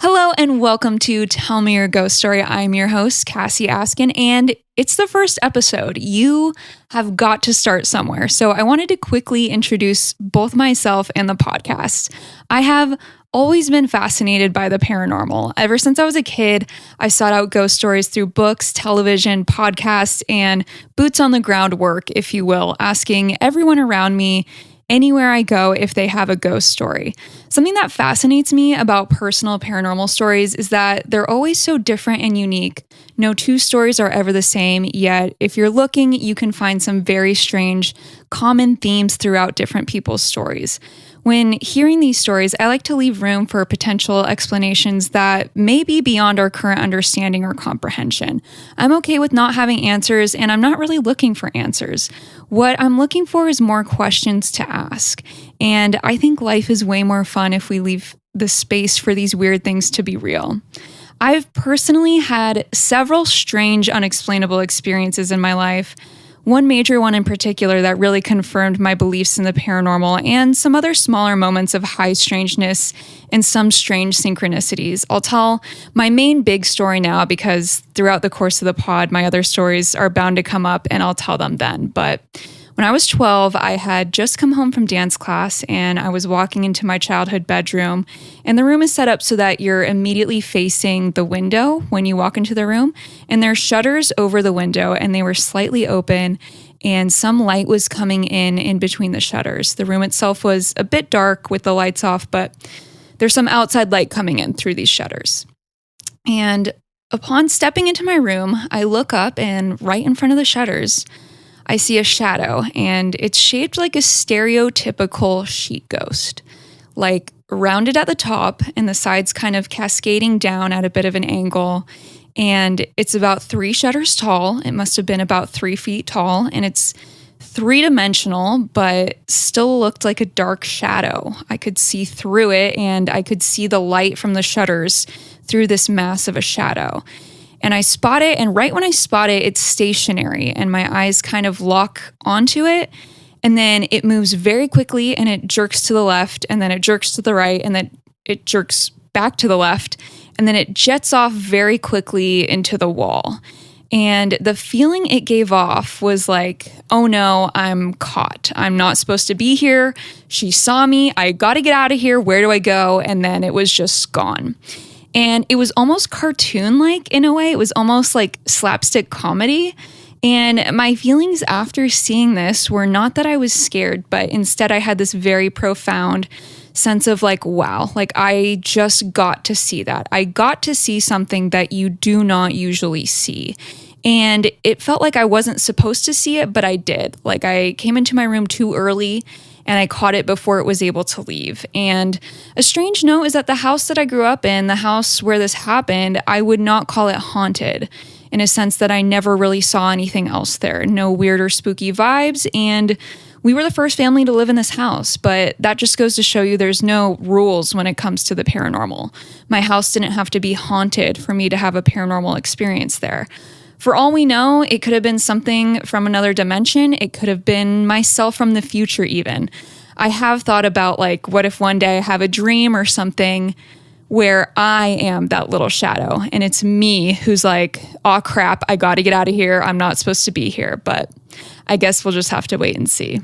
Hello and welcome to Tell Me Your Ghost Story. I'm your host, Cassie Askin, and it's the first episode. You have got to start somewhere. So I wanted to quickly introduce both myself and the podcast. I have always been fascinated by the paranormal. Ever since I was a kid, I sought out ghost stories through books, television, podcasts, and boots on the ground work, if you will, asking everyone around me anywhere I go if they have a ghost story. Something that fascinates me about personal paranormal stories is that they're always so different and unique. No two stories are ever the same, yet if you're looking, you can find some very strange, common themes throughout different people's stories. When hearing these stories, I like to leave room for potential explanations that may be beyond our current understanding or comprehension. I'm okay with not having answers, and I'm not really looking for answers. What I'm looking for is more questions to ask. And I think life is way more fun if we leave the space for these weird things to be real. I've personally had several strange, unexplainable experiences in my life. One major one in particular that really confirmed my beliefs in the paranormal, and some other smaller moments of high strangeness and some strange synchronicities. I'll tell my main big story now because throughout the course of the pod, my other stories are bound to come up and I'll tell them then. But when I was 12, I had just come home from dance class and I was walking into my childhood bedroom, and the room is set up so that you're immediately facing the window when you walk into the room, and there are shutters over the window and they were slightly open and some light was coming in between the shutters. The room itself was a bit dark with the lights off, but there's some outside light coming in through these shutters. And upon stepping into my room, I look up and right in front of the shutters, I see a shadow, and it's shaped like a stereotypical sheet ghost, like rounded at the top and the sides kind of cascading down at a bit of an angle. And it's about 3 shutters tall. It must have been about 3 feet tall, and it's 3-dimensional, but still looked like a dark shadow. I could see through it, and I could see the light from the shutters through this mass of a shadow. And I spot it, and right when I spot it, it's stationary, and my eyes kind of lock onto it, and then it moves very quickly, and it jerks to the left, and then it jerks to the right, and then it jerks back to the left, and then it jets off very quickly into the wall. And the feeling it gave off was like, oh no, I'm caught. I'm not supposed to be here. She saw me. I got to get out of here. Where do I go? And then it was just gone. And it was almost cartoon-like in a way. It was almost like slapstick comedy. And my feelings after seeing this were not that I was scared, but instead I had this very profound sense of like, wow, like I just got to see that. I got to see something that you do not usually see. And it felt like I wasn't supposed to see it, but I did. Like I came into my room too early and I caught it before it was able to leave. And a strange note is that the house that I grew up in, the house where this happened, I would not call it haunted, in a sense that I never really saw anything else there. No weird or spooky vibes, and we were the first family to live in this house, but that just goes to show you there's no rules when it comes to the paranormal. My house didn't have to be haunted for me to have a paranormal experience there. For all we know, it could have been something from another dimension. It could have been myself from the future even. I have thought about like, what if one day I have a dream or something where I am that little shadow and it's me who's like, oh crap, I got to get out of here. I'm not supposed to be here, but I guess we'll just have to wait and see.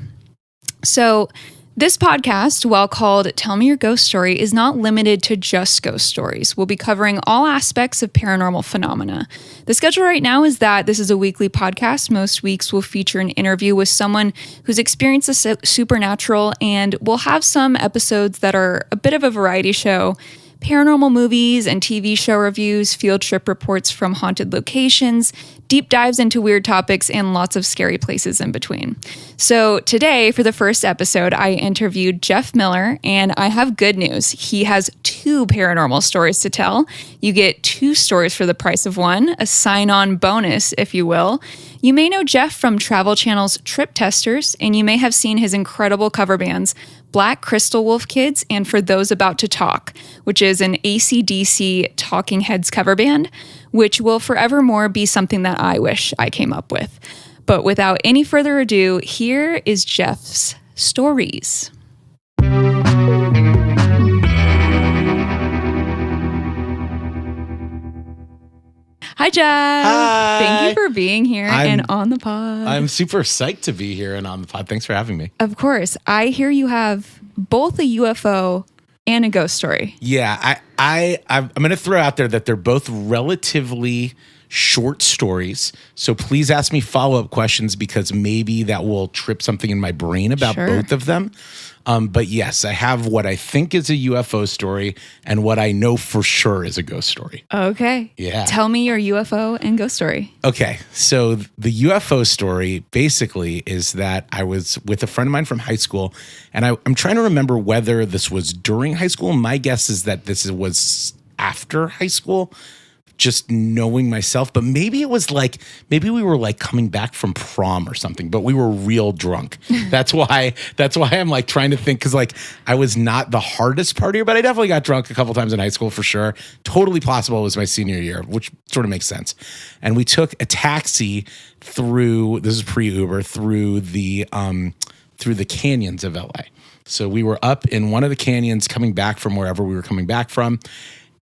So this podcast, while called Tell Me Your Ghost Story, is not limited to just ghost stories. We'll be covering all aspects of paranormal phenomena. The schedule right now is that this is a weekly podcast. Most weeks will feature an interview with someone who's experienced the supernatural, and we'll have some episodes that are a bit of a variety show. Paranormal movies and TV show reviews, field trip reports from haunted locations, deep dives into weird topics, and lots of scary places in between. So today, for the first episode, I interviewed Jeff Miller, and I have good news. He has 2 paranormal stories to tell. You get 2 stories for the price of 1, a sign-on bonus, if you will. You may know Jeff from Travel Channel's Trip Testers, and you may have seen his incredible cover bands, Black Crystal Wolf Kids, and For Those About to Talk, which is an AC/DC Talking Heads cover band, which will forevermore be something that I wish I came up with. But without any further ado, here is Jeff's stories. Hi, Jeff. Hi. Thank you for being here and on the pod. I'm super psyched to be here and on the pod. Thanks for having me. Of course. I hear you have both a UFO and a ghost story. Yeah, I'm going to throw out there that they're both relatively short stories. So please ask me follow-up questions because maybe that will trip something in my brain about both of them. But yes, I have what I think is a UFO story and what I know for sure is a ghost story. Okay. Yeah. Tell me your UFO and ghost story. Okay. So the UFO story basically is that I was with a friend of mine from high school, and I'm trying to remember whether this was during high school. My guess is that this was after high school, just knowing myself, but maybe it was like, maybe we were like coming back from prom or something, but we were real drunk. That's why I'm like trying to think. Cause like I was not the hardest partier, but I definitely got drunk a couple times in high school for sure. Totally possible it was my senior year, which sort of makes sense. And we took a taxi through, this is pre-Uber, through the canyons of LA. So we were up in one of the canyons coming back from wherever we were coming back from.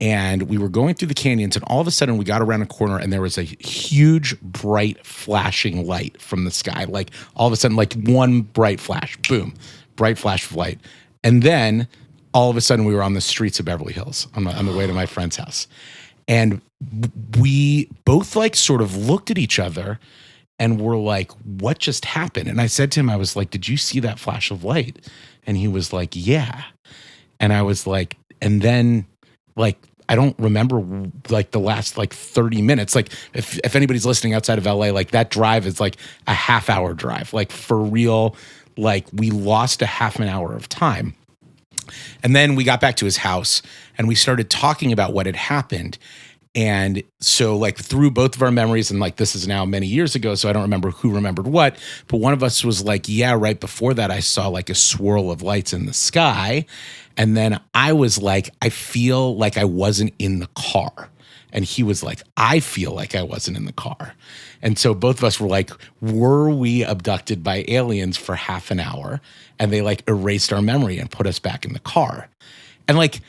And we were going through the canyons, and all of a sudden we got around a corner and there was a huge, bright, flashing light from the sky. Like all of a sudden, like one bright flash, boom, bright flash of light. And then all of a sudden we were on the streets of Beverly Hills on the way to my friend's house. And we both like sort of looked at each other and were like, what just happened? And I said to him, I was like, did you see that flash of light? And he was like, yeah. And I was like, and then like, I don't remember like the last like 30 minutes. Like if anybody's listening outside of LA, like that drive is like a half-hour drive. Like for real, like we lost a half an hour of time. And then we got back to his house and we started talking about what had happened. And so like through both of our memories, and like this is now many years ago, so I don't remember who remembered what, but one of us was like, yeah, right before that I saw like a swirl of lights in the sky. And then I was like, I feel like I wasn't in the car. And he was like, I feel like I wasn't in the car. And so both of us were like, were we abducted by aliens for half an hour? And they like erased our memory and put us back in the car. And like,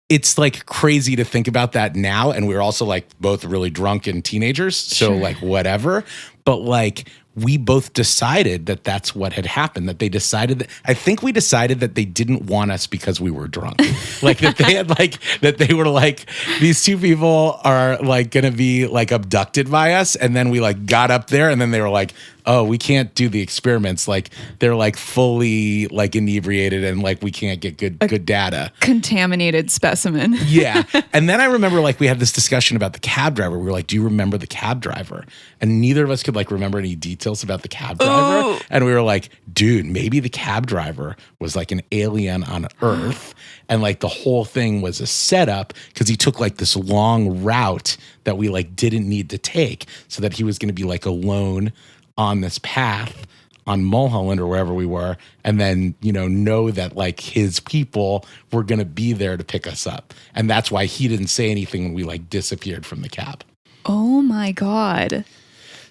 it's like crazy to think about that now. And we were also like both really drunk and teenagers. So like whatever. But like we both decided that that's what had happened, that they decided that, I think we decided that they didn't want us because we were drunk. Like that they had like, that they were like, these two people are like going to be like abducted by us. And then we like got up there and then they were like, oh, we can't do the experiments. Like they're like fully like inebriated and like we can't get good data. Contaminated specimen. Yeah. And then I remember like we had this discussion about the cab driver. We were like, do you remember the cab driver? And neither of us could like remember any details about the cab driver. Ooh. And we were like, dude, maybe the cab driver was like an alien on Earth. And like the whole thing was a setup because he took like this long route that we like didn't need to take so that he was going to be like alone on this path on Mulholland or wherever we were, and then, know that like his people were going to be there to pick us up. And that's why he didn't say anything when we like disappeared from the cab. Oh my God.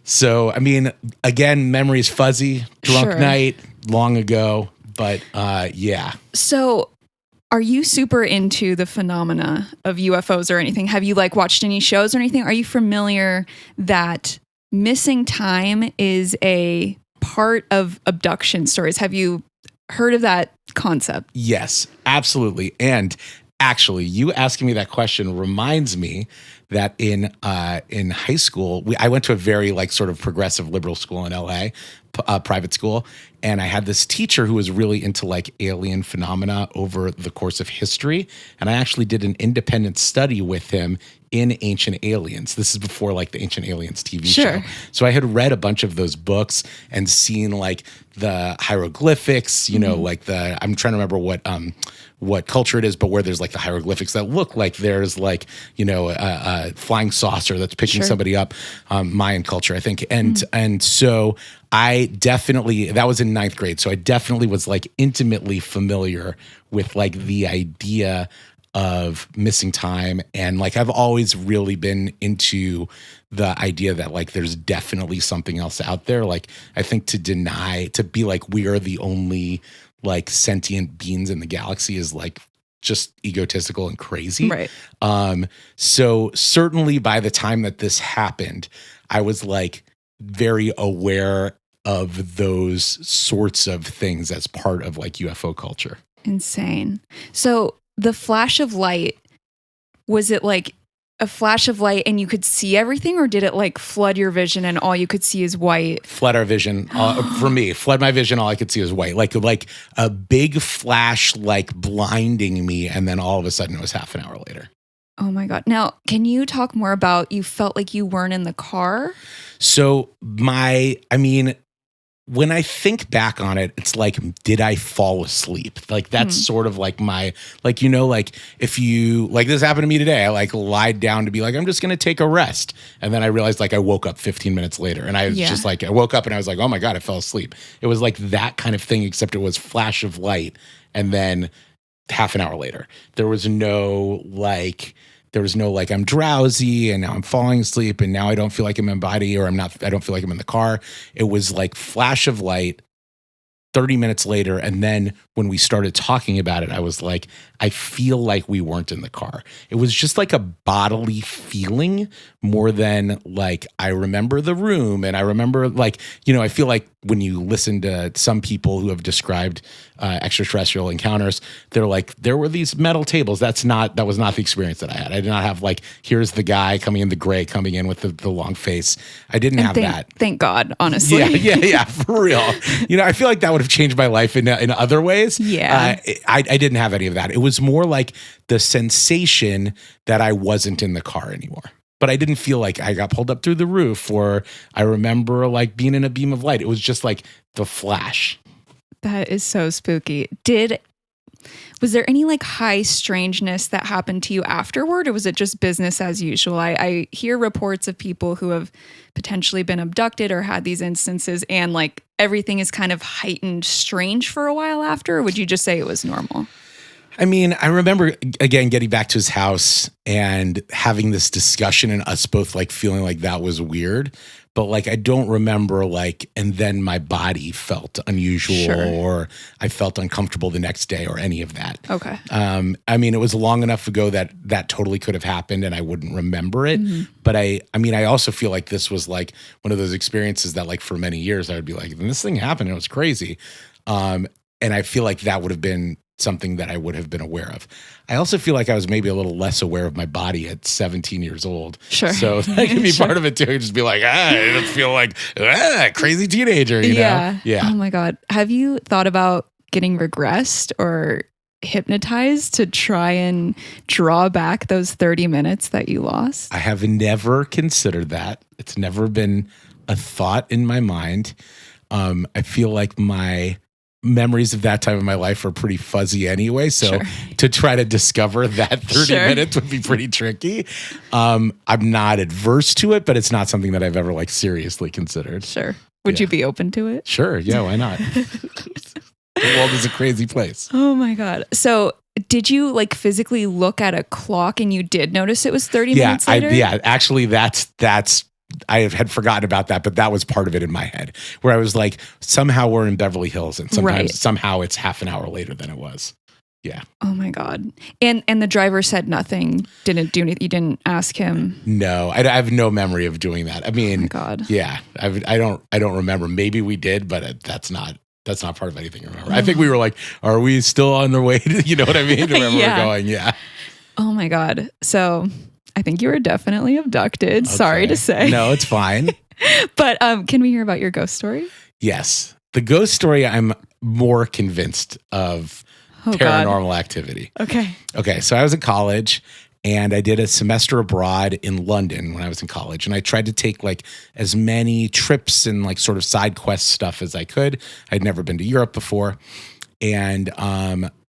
So, I mean, again, memory's fuzzy, drunk night, long ago, but yeah. So are you super into the phenomena of UFOs or anything? Have you like watched any shows or anything? Are you familiar that missing time is a part of abduction stories? Have you heard of that concept? Yes, absolutely. And actually, you asking me that question reminds me that in high school, I went to a very like sort of progressive liberal school in LA, private school. And I had this teacher who was really into like alien phenomena over the course of history. And I actually did an independent study with him in Ancient Aliens. This is before like the Ancient Aliens TV show. So I had read a bunch of those books and seen like the hieroglyphics, like I'm trying to remember what culture it is, but where there's like the hieroglyphics that look like there's like, a flying saucer that's picking somebody up, Mayan culture, I think. And so I definitely, that was in 9th grade. So I definitely was like intimately familiar with like the idea of missing time. And like, I've always really been into the idea that like, there's definitely something else out there. Like, I think to be like, we are the only like sentient beings in the galaxy is like just egotistical and crazy. Right. So certainly by the time that this happened, I was like very aware of those sorts of things as part of like UFO culture. Insane. So the flash of light, was it like a flash of light and you could see everything, or did it like flood your vision and all you could see is white? Flood our vision. For me, flood my vision. All I could see was white, like a big flash, like blinding me. And then all of a sudden it was half an hour later. Oh my God. Now, can you talk more about, you felt like you weren't in the car? So when I think back on it, it's like, did I fall asleep? Like, that's sort of like my, like, like if you, like this happened to me today, I like lied down to be like, I'm just going to take a rest. And then I realized like I woke up 15 minutes later and I was just like, I woke up and I was like, oh my God, I fell asleep. It was like that kind of thing, except it was flash of light. And then half an hour later, there was no like, I'm drowsy and now I'm falling asleep and now I don't feel like I'm in my body, or I don't feel like I'm in the car. It was like flash of light, 30 minutes later. And then when we started talking about it, I was like, I feel like we weren't in the car. It was just like a bodily feeling more than like, I remember the room and I remember like, I feel like when you listen to some people who have described extraterrestrial encounters, they're like, there were these metal tables. That was not the experience that I had. I did not have like, here's the guy coming in the gray, coming in with the long face. I didn't have that. Thank God, honestly. Yeah, for real. I feel like that would have changed my life in other ways. Yeah. I didn't have any of that. It was more like the sensation that I wasn't in the car anymore. But I didn't feel like I got pulled up through the roof, or I remember like being in a beam of light. It was just like the flash. That is so spooky. Was there any like high strangeness that happened to you afterward, or was it just business as usual? I hear reports of people who have potentially been abducted or had these instances, and like everything is kind of heightened strange for a while after. Or would you just say it was normal? I mean, I remember, again, getting back to his house and having this discussion and us both like feeling like that was weird. But like, I don't remember like, and then my body felt unusual or I felt uncomfortable the next day or any of that. Okay. I mean, it was long enough ago that totally could have happened and I wouldn't remember it. Mm-hmm. But I also feel like this was like one of those experiences that like for many years I would be like, this thing happened and it was crazy. And I feel like that would have been something that I would have been aware of. I also feel like I was maybe a little less aware of my body at 17 years old. Sure. So that can be part of it too. Just be like, I don't feel like crazy teenager, you know? Yeah. Oh my God. Have you thought about getting regressed or hypnotized to try and draw back those 30 minutes that you lost? I have never considered that. It's never been a thought in my mind. I feel like my memories of that time of my life are pretty fuzzy anyway. So to try to discover that 30 minutes would be pretty tricky. I'm not adverse to it, but it's not something that I've ever like seriously considered. Sure. Would you be open to it? Sure. Yeah. Why not? The world is a crazy place. Oh my God. So did you like physically look at a clock and you did notice it was 30 minutes later? Actually that's I had forgotten about that, but that was part of it in my head where I was like, somehow we're in Beverly Hills and somehow it's half an hour later than it was. Yeah. Oh my God. And the driver said nothing, didn't do anything. You didn't ask him. No, I have no memory of doing that. I mean, oh my God. Yeah, I don't remember. Maybe we did, but that's not part of anything I remember. I think we were like, are we still on the way to, you know what I mean? To where we're going. Yeah. Oh my God. So I think you were definitely abducted. Okay. Sorry to say. No, it's fine. But can we hear about your ghost story? Yes. The ghost story, I'm more convinced of paranormal activity. Okay. So I was in college and I did a semester abroad in London when I was in college. And I tried to take like as many trips and like sort of side quest stuff as I could. I'd never been to Europe before. And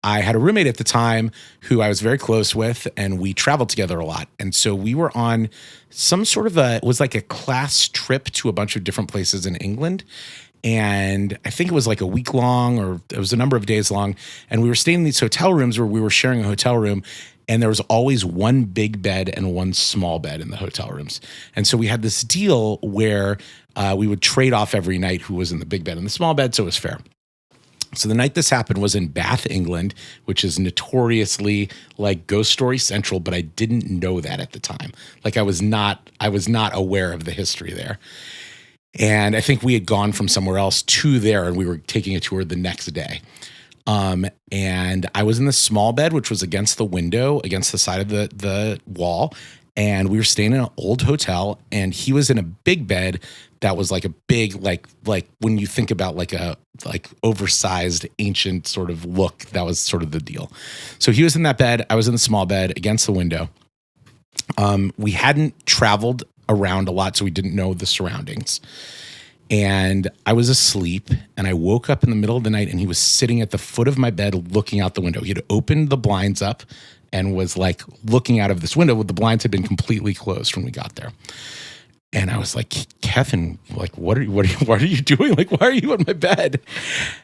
I had a roommate at the time who I was very close with, and we traveled together a lot. And so we were on some sort of it was like a class trip to a bunch of different places in England. And I think it was like a week long, or it was a number of days long. And we were staying in these hotel rooms where we were sharing a hotel room. And there was always one big bed and one small bed in the hotel rooms. And so we had this deal where we would trade off every night who was in the big bed and the small bed. So it was fair. So the night this happened was in Bath, England, which is notoriously like ghost story central, but I didn't know that at the time. Like I was not aware of the history there. And I think we had gone from somewhere else to there, and we were taking a tour the next day. And I was in the small bed, which was against the window, against the side of the wall. And we were staying in an old hotel, and he was in a big bed that was like a big, like when you think about like oversized ancient sort of look, that was sort of the deal. So he was in that bed. I was in the small bed against the window. We hadn't traveled around a lot, so we didn't know the surroundings. And I was asleep, and I woke up in the middle of the night, and he was sitting at the foot of my bed looking out the window. He had opened the blinds up and was like looking out of this window. The blinds had been completely closed when we got there. And I was like, Kevin, like, what are you doing? Like, why are you in my bed?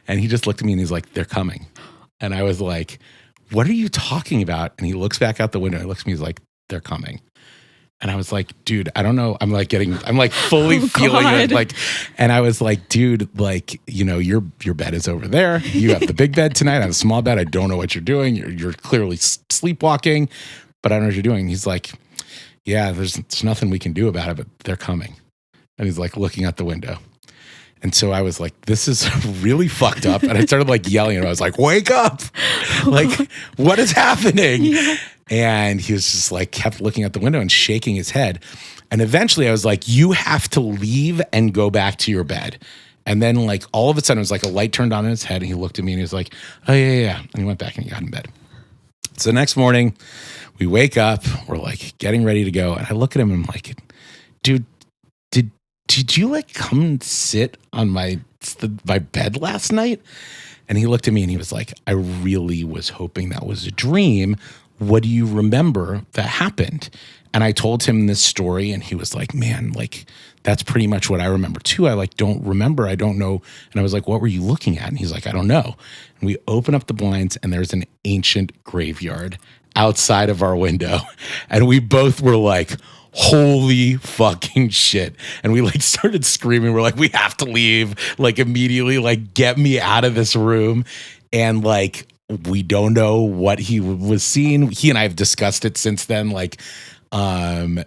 And he just looked at me and he's like, they're coming. And I was like, what are you talking about? And he looks back out the window and looks at me, he's like, they're coming. And I was like, dude, I don't know. I'm like fully feeling it. Like, and I was like, dude, like, you know, your bed is over there. You have the big bed tonight. I have a small bed. I don't know what you're doing. You're clearly sleepwalking, but I don't know what you're doing. He's like, yeah, there's nothing we can do about it, but they're coming. And he's like looking out the window. And so I was like, this is really fucked up. And I started like yelling, and I was like, wake up. Like, what is happening? Yeah. And he was just like, kept looking out the window and shaking his head. And eventually I was like, you have to leave and go back to your bed. And then like all of a sudden it was like a light turned on in his head, and he looked at me and he was like, oh yeah. And he went back and he got in bed. So the next morning we wake up, we're like getting ready to go. And I look at him and I'm like, dude, did you like come and sit on my bed last night? And he looked at me and he was like, I really was hoping that was a dream. What do you remember that happened? And I told him this story, and he was like, man, like, that's pretty much what I remember too. I like, don't remember. I don't know. And I was like, what were you looking at? And he's like, I don't know. And we open up the blinds, and there's an ancient graveyard outside of our window. And we both were like, holy fucking shit. And we like started screaming. We're like, we have to leave, like immediately, like get me out of this room. And like, we don't know what he was seeing. He and I have discussed it since then. Like I'm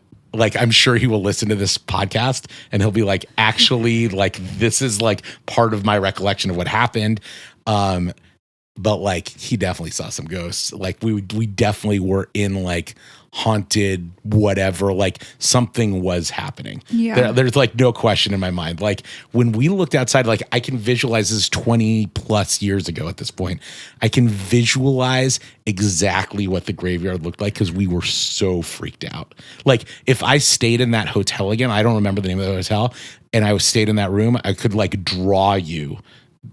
sure he will listen to this podcast and he'll be like, actually, like, this is like part of my recollection of what happened. But like, he definitely saw some ghosts. Like we definitely were in like haunted whatever, like something was happening. Yeah. There's like no question in my mind. Like when we looked outside, like I can visualize this 20 plus years ago at this point. I can visualize exactly what the graveyard looked like because we were so freaked out. Like if I stayed in that hotel again, I don't remember the name of the hotel, and I stayed in that room, I could like draw you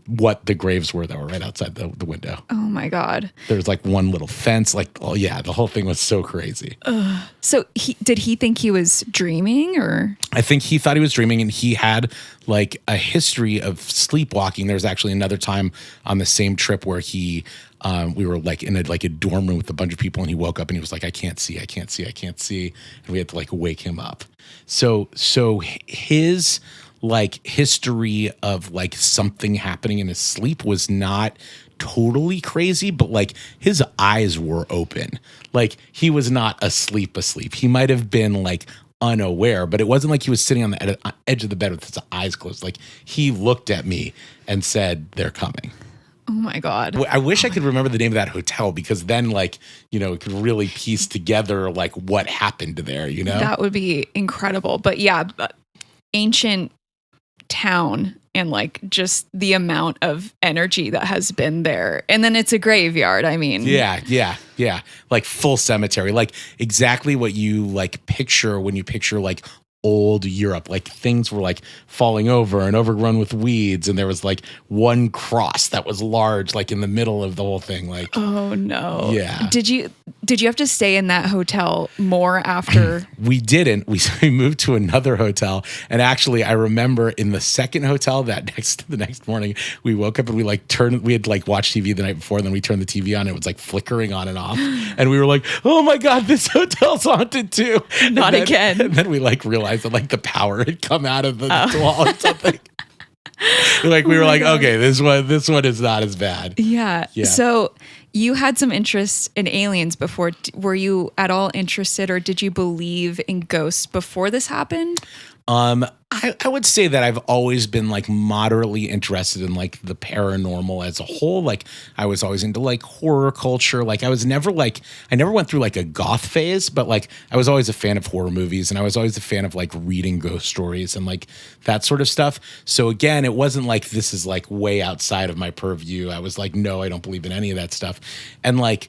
what the graves were that were right outside the window. Oh my God. There's like one little fence. Like, oh yeah, the whole thing was so crazy. So did he think he was dreaming, or? I think he thought he was dreaming, and he had like a history of sleepwalking. There was actually another time on the same trip where we were like in a dorm room with a bunch of people, and he woke up and he was like, I can't see. And we had to like wake him up. So his like history of like something happening in his sleep was not totally crazy, but like his eyes were open. Like he was not asleep. He might have been like unaware, but it wasn't like he was sitting on the edge of the bed with his eyes closed. Like he looked at me and said, they're coming. Oh my God. I wish I could remember the name of that hotel, because then like, you know, it could really piece together like what happened there, you know? That would be incredible. But yeah, ancient town, and like just the amount of energy that has been there. And then it's a graveyard. I mean, yeah. Like full cemetery, like exactly what you like picture when you picture like old Europe. Like things were like falling over and overgrown with weeds, and there was like one cross that was large, like in the middle of the whole thing. Like, oh no. Yeah. Did you have to stay in that hotel more after? We didn't. We moved to another hotel, and actually I remember in the second hotel the next morning we woke up and we had like watched TV the night before, and then we turned the TV on and it was like flickering on and off, and we were like, oh my God, this hotel's haunted too. Not again. And then we like realized that like the power had come out of the wall or something. Like we Oh were my like, God. okay, this one is not as bad. Yeah. Yeah. So you had some interest in aliens before. Were you at all interested, or did you believe in ghosts before this happened? I would say that I've always been like moderately interested in like the paranormal as a whole. Like I was always into like horror culture. Like I never went through like a goth phase, but like I was always a fan of horror movies, and I was always a fan of like reading ghost stories and like that sort of stuff. So again, it wasn't like this is like way outside of my purview. I was like, no, I don't believe in any of that stuff. And like,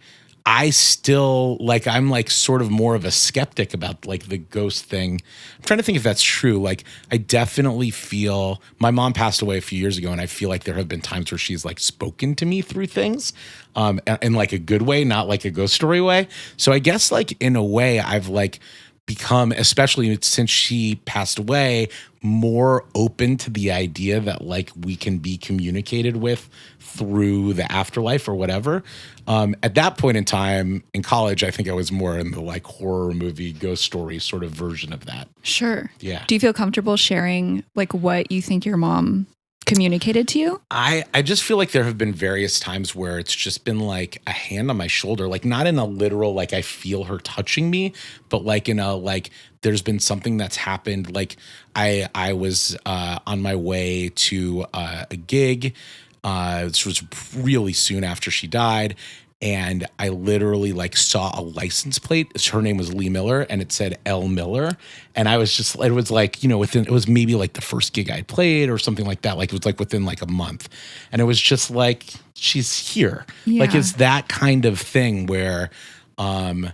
I still like, I'm like sort of more of a skeptic about like the ghost thing. I'm trying to think if that's true. Like I definitely feel my mom passed away a few years ago, and I feel like there have been times where she's like spoken to me through things in like a good way, not like a ghost story way. So I guess like in a way I've like become, especially since she passed away, more open to the idea that like we can be communicated with through the afterlife or whatever. At that point in time in college, I think I was more in the like horror movie ghost story sort of version of that. Sure. Yeah. Do you feel comfortable sharing like what you think your mom communicated to you? I just feel like there have been various times where it's just been like a hand on my shoulder, like not in a literal, like I feel her touching me, but like in a, like there's been something that's happened. Like I was on my way to a gig. This was really soon after she died. And I literally like saw a license plate. Her name was Lee Miller, and it said L Miller. And I was just, it was like, you know, it was maybe like the first gig I played or something like that. Like it was like within like a month. And it was just like, she's here. Yeah. Like it's that kind of thing where like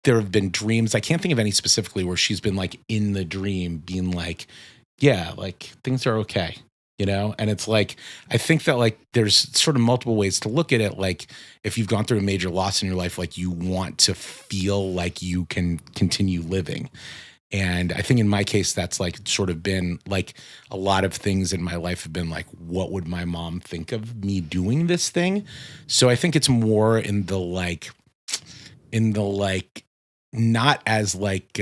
there have been dreams. I can't think of any specifically where she's been like in the dream being like, yeah, like things are okay. You know, and it's like, I think that like there's sort of multiple ways to look at it. Like if you've gone through a major loss in your life, like you want to feel like you can continue living. And I think in my case, that's like sort of been like a lot of things in my life have been like, what would my mom think of me doing this thing? So I think it's more in the like, not as like,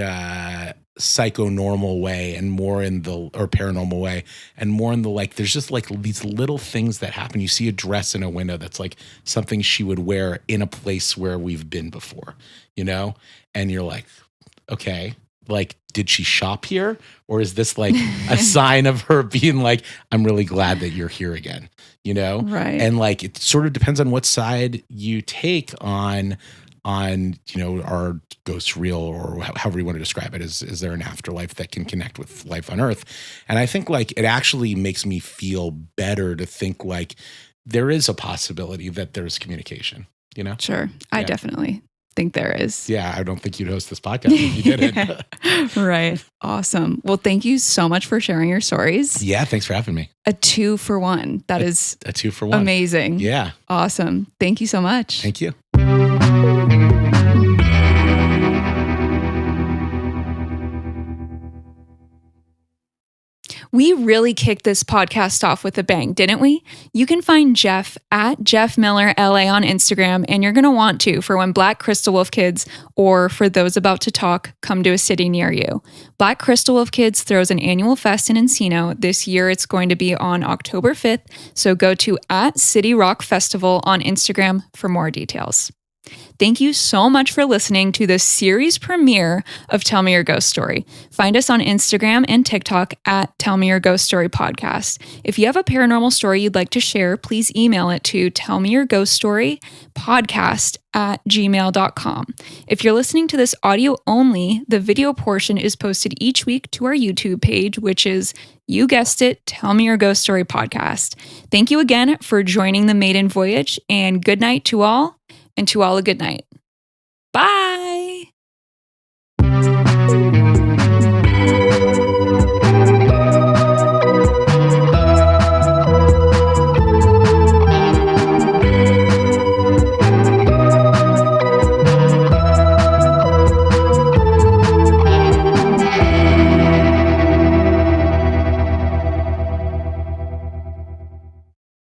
psychonormal way and more in the or paranormal way and more in the like there's just like these little things that happen. You see a dress in a window that's like something she would wear in a place where we've been before, you know, and you're like, okay, like did she shop here, or is this like a sign of her being like, I'm really glad that you're here again, you know? Right. And like it sort of depends on what side you take on you know, are ghosts real, or however you want to describe it. Is there an afterlife that can connect with life on Earth? And I think like it actually makes me feel better to think like there is a possibility that there's communication, you know? Sure. I definitely think there is. Yeah, I don't think you'd host this podcast if you didn't. Right. Awesome. Well, thank you so much for sharing your stories. Yeah, thanks for having me. A 2-for-1. That is a 2-for-1. Amazing. Yeah. Awesome. Thank you so much. Thank you. We really kicked this podcast off with a bang, didn't we? You can find Jeff at Jeff Miller LA on Instagram, and you're going to want to for when Black Crystal Wolf Kids, or for those about to talk, come to a city near you. Black Crystal Wolf Kids throws an annual fest in Encino. This year it's going to be on October 5th, so go to at City Rock Festival on Instagram for more details. Thank you so much for listening to the series premiere of Tell Me Your Ghost Story. Find us on Instagram and TikTok at Tell Me Your Ghost Story Podcast. If you have a paranormal story you'd like to share, please email it to tellmeyourghoststorypodcast@gmail.com. If you're listening to this audio only, the video portion is posted each week to our YouTube page, which is, you guessed it, Tell Me Your Ghost Story Podcast. Thank you again for joining the maiden voyage, and good night to all. And to all a good night. Bye.